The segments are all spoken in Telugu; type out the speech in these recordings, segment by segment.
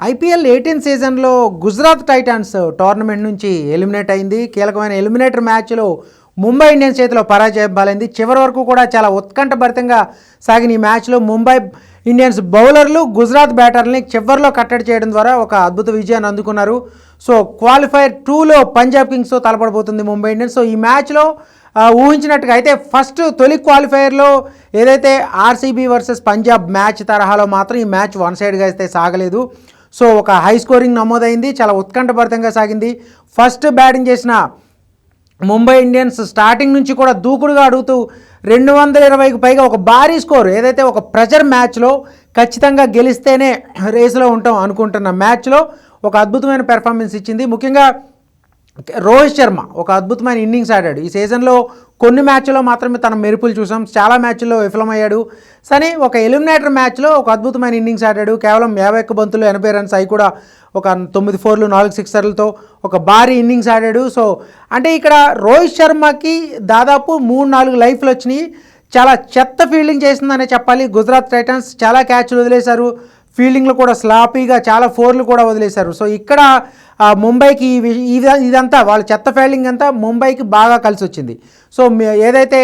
ఐపీఎల్ 18 సీజన్లో గుజరాత్ టైటాన్స్ టోర్నమెంట్ నుంచి ఎలిమినేట్ అయింది. కీలకమైన ఎలిమినేటర్ మ్యాచ్లో ముంబై ఇండియన్స్ చేతిలో పరాజయం పాలైంది. చివరి వరకు కూడా చాలా ఉత్కంఠభరితంగా సాగిన ఈ మ్యాచ్లో ముంబై ఇండియన్స్ బౌలర్లు గుజరాత్ బ్యాటర్లని చివరిలో కట్టడి చేయడం ద్వారా ఒక అద్భుత విజయాన్ని అందుకున్నారు. సో క్వాలిఫైర్ 2లో పంజాబ్ కింగ్స్తో తలపడబోతుంది ముంబై ఇండియన్స్. సో ఈ మ్యాచ్లో ఊహించినట్టుగా అయితే తొలి క్వాలిఫైయర్లో ఏదైతే ఆర్సీబీ వర్సెస్ పంజాబ్ మ్యాచ్ తరహాలో మాత్రం ఈ మ్యాచ్ వన్ సైడ్గా అయితే సాగలేదు. సో ఒక హై స్కోరింగ్ నమోదైంది, చాలా ఉత్కంఠభరితంగా సాగింది. ఫస్ట్ బ్యాటింగ్ చేసిన ముంబై ఇండియన్స్ స్టార్టింగ్ నుంచి కూడా దూకుడుగా అడుగుతూ 220కి పైగా ఒక భారీ స్కోర్, ఏదైతే ఒక ప్రెజర్ మ్యాచ్లో ఖచ్చితంగా గెలిస్తేనే రేసులో ఉంటాం అనుకుంటున్న మ్యాచ్లో ఒక అద్భుతమైన పెర్ఫార్మెన్స్ ఇచ్చింది. ముఖ్యంగా రోహిత్ శర్మ ఒక అద్భుతమైన ఇన్నింగ్స్ ఆడాడు. ఈ సీజన్లో కొన్ని మ్యాచ్లో మాత్రమే తన మెరుపులు చూసాం, చాలా మ్యాచ్ల్లో విఫలమయ్యాడు. కానీ ఒక ఎలిమినేటర్ మ్యాచ్లో ఒక అద్భుతమైన ఇన్నింగ్స్ ఆడాడు. కేవలం 51 బంతులు 80 రన్స్, అవి కూడా ఒక 9 4లు 4 సిక్సర్లతో ఒక భారీ ఇన్నింగ్స్ ఆడాడు. సో అంటే ఇక్కడ రోహిత్ శర్మకి దాదాపు 3-4 లైఫ్లు వచ్చినాయి. చాలా చెత్త ఫీల్డింగ్ చేసిందనే చెప్పాలి. గుజరాత్ టైటన్స్ చాలా క్యాచ్లు వదిలేశారు, ఫీల్డింగ్లో కూడా స్లాపీగా చాలా 4లు కూడా వదిలేశారు. సో ఇక్కడ ముంబైకి ఇదంతా వాళ్ళ చెత్త ఫీల్డింగ్ అంతా ముంబైకి బాగా కలిసి వచ్చింది. సో ఏదైతే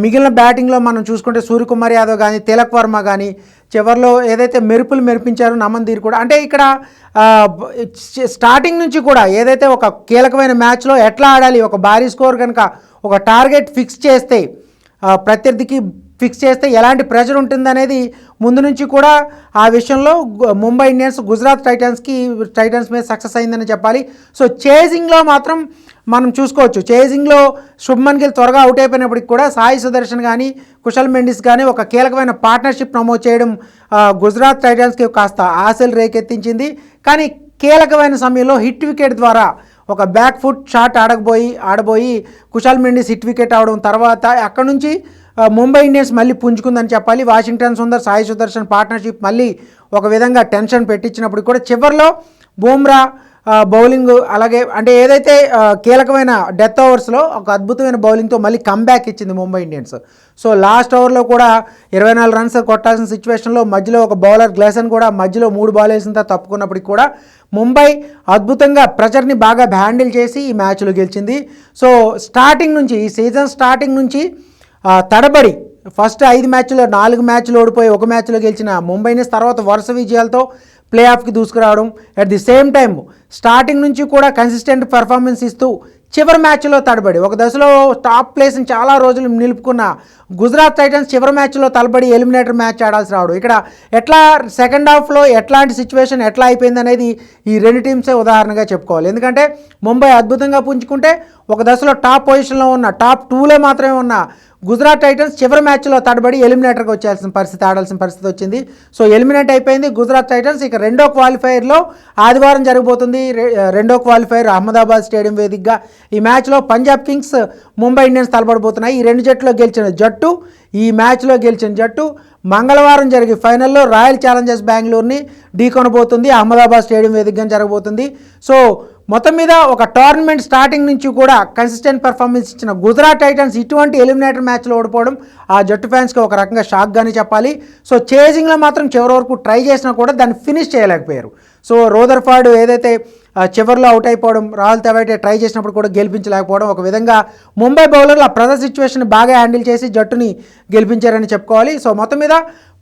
మిగిలిన బ్యాటింగ్లో మనం చూసుకుంటే సూర్యకుమార్ యాదవ్ కానీ తిలక్ వర్మ కానీ చివరిలో ఏదైతే మెరుపులు మెరిపించారో నమన్దీర్ కూడా, అంటే ఇక్కడ స్టార్టింగ్ నుంచి కూడా ఏదైతే ఒక కీలకమైన మ్యాచ్లో ఎట్లా ఆడాలి, ఒక భారీ స్కోర్ కనుక ఒక టార్గెట్ ఫిక్స్ చేస్తే ప్రత్యర్థికి ఫిక్స్ చేస్తే ఎలాంటి ప్రెషర్ ఉంటుందనేది ముందు నుంచి కూడా ఆ విషయంలో ముంబై ఇండియన్స్ గుజరాత్ టైటన్స్ మీద సక్సెస్ అయిందని చెప్పాలి. సో చేజింగ్లో మాత్రం మనం చూసుకోవచ్చు, చేజింగ్లో శుభ్మన్ గిల్ త్వరగా అవుట్ అయిపోయినప్పటికి కూడా సాయి సుదర్శన్ కానీ కుశల్ మెండిస్ కానీ ఒక కీలకమైన పార్ట్నర్షిప్ నమోదు చేయడం గుజరాత్ టైటన్స్కి కాస్త ఆశలు రేకెత్తించింది. కానీ కీలకమైన సమయంలో హిట్ వికెట్ ద్వారా ఒక బ్యాక్ ఫుట్ షాట్ ఆడబోయి కుశల్ మెండిస్ హిట్ వికెట్ అవడం తర్వాత అక్కడ నుంచి ముంబై ఇండియన్స్ మళ్ళీ పుంజుకుందని చెప్పాలి. వాషింగ్టన్ సుందర్ సాయి సుదర్శన్ పార్ట్నర్షిప్ మళ్ళీ ఒక విధంగా టెన్షన్ పెట్టించినప్పుడు కూడా చివరిలో బూమ్రా బౌలింగ్, అలాగే అంటే ఏదైతే కీలకమైన డెత్ ఓవర్స్లో ఒక అద్భుతమైన బౌలింగ్తో మళ్ళీ కమ్బ్యాక్ ఇచ్చింది ముంబై ఇండియన్స్. సో లాస్ట్ ఓవర్లో కూడా 24 రన్స్ కొట్టాల్సిన సిచ్యువేషన్లో మధ్యలో ఒక బౌలర్ గ్లేసన్ కూడా మధ్యలో 3 బాల్ వేసిన తప్పుకున్నప్పటికి కూడా ముంబై అద్భుతంగా ప్రెషర్ని బాగా హ్యాండిల్ చేసి ఈ మ్యాచ్లో గెలిచింది. సో స్టార్టింగ్ నుంచి ఈ సీజన్ స్టార్టింగ్ నుంచి తడబడి ఫస్ట్ 5 మ్యాచ్లో 4 మ్యాచ్లు ఓడిపోయి 1 మ్యాచ్లో గెలిచిన ముంబై ఇండియన్స్ తర్వాత వరుస విజయాలతో ప్లే ఆఫ్కి దూసుకురావడం, at the same time starting నుంచి కూడా కన్సిస్టెంట్ పెర్ఫార్మెన్స్ ఇస్తూ చివరి మ్యాచ్లో తడబడి ఒక దశలో టాప్ ప్లేస్ని చాలా రోజులు నిలుపుకున్న గుజరాత్ టైటన్స్ చివరి మ్యాచ్లో తలబడి ఎలిమినేటర్ మ్యాచ్ ఆడాల్సి రావడం, ఇక్కడ ఎట్లా సెకండ్ హాఫ్లో ఎట్లాంటి సిచ్యువేషన్ ఎట్లా అయిపోయింది అనేది ఈ రెండు టీమ్సే ఉదాహరణగా చెప్పుకోవాలి. ఎందుకంటే ముంబై అద్భుతంగా పుంజుకుంటే ఒక దశలో టాప్ పొజిషన్లో ఉన్న టాప్ 2లో మాత్రమే ఉన్న గుజరాత్ టైటన్స్ చివరి మ్యాచ్లో తడబడి ఎలిమినేటర్కి ఆడాల్సిన పరిస్థితి వచ్చింది. సో ఎలిమినేట్ అయిపోయింది గుజరాత్ టైటన్స్. ఇక రెండో క్వాలిఫైయర్లో ఆదివారం జరగబోతుంది. రెండో క్వాలిఫైయర్ అహ్మదాబాద్ స్టేడియం వేదికగా ఈ మ్యాచ్లో పంజాబ్ కింగ్స్ ముంబై ఇండియన్స్ తలపడబోతున్నాయి. ఈ రెండు జట్టులో ఈ మ్యాచ్లో గెలిచిన జట్టు మంగళవారం జరిగే ఫైనల్లో రాయల్ ఛాలెంజర్స్ బెంగళూరుని ఢీకొనబోతుంది. అహ్మదాబాద్ స్టేడియం వేదికగా జరగబోతుంది. సో మొత్తం మీద ఒక టోర్నమెంట్ స్టార్టింగ్ నుంచి కూడా కన్సిస్టెంట్ పెర్ఫార్మెన్స్ ఇచ్చిన గుజరాత్ టైటన్స్ ఇటువంటి ఎలిమినేటర్ మ్యాచ్లో ఓడిపోవడం ఆ జట్టు ఫ్యాన్స్కి ఒక రకంగా షాక్గానే చెప్పాలి. సో చేజింగ్లో మాత్రం చివరి వరకు ట్రై చేసినా కూడా దాన్ని ఫినిష్ చేయలేకపోయారు. సో రోదర్ఫర్డ్ ఏదైతే చివరిలో అవుట్ అయిపోవడం, రాహుల్ తెవాటియా ట్రై చేసినప్పుడు కూడా గెలిపించలేకపోవడం, ఒక విధంగా ముంబై బౌలర్లు ఆ ప్రెజర్ సిచ్యువేషన్ బాగా హ్యాండిల్ చేసి జట్టుని గెలిపించారని చెప్పుకోవాలి. సో మొత్తం మీద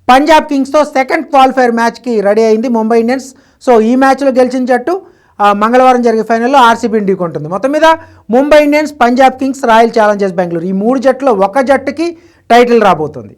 పంజాబ్ కింగ్స్తో సెకండ్ క్వాలిఫైర్ మ్యాచ్కి రెడీ అయింది ముంబై ఇండియన్స్. సో ఈ మ్యాచ్లో గెలిచిన జట్టు మంగళవారం జరిగే ఫైనల్లో ఆర్సీబీని ఢీకొంటుంది. మొత్తం మీద Mumbai Indians, Punjab Kings, royal Challengers Bengaluru ఈ 3 జట్టులో ఒక జట్టుకి టైటిల్ రాబోతుంది.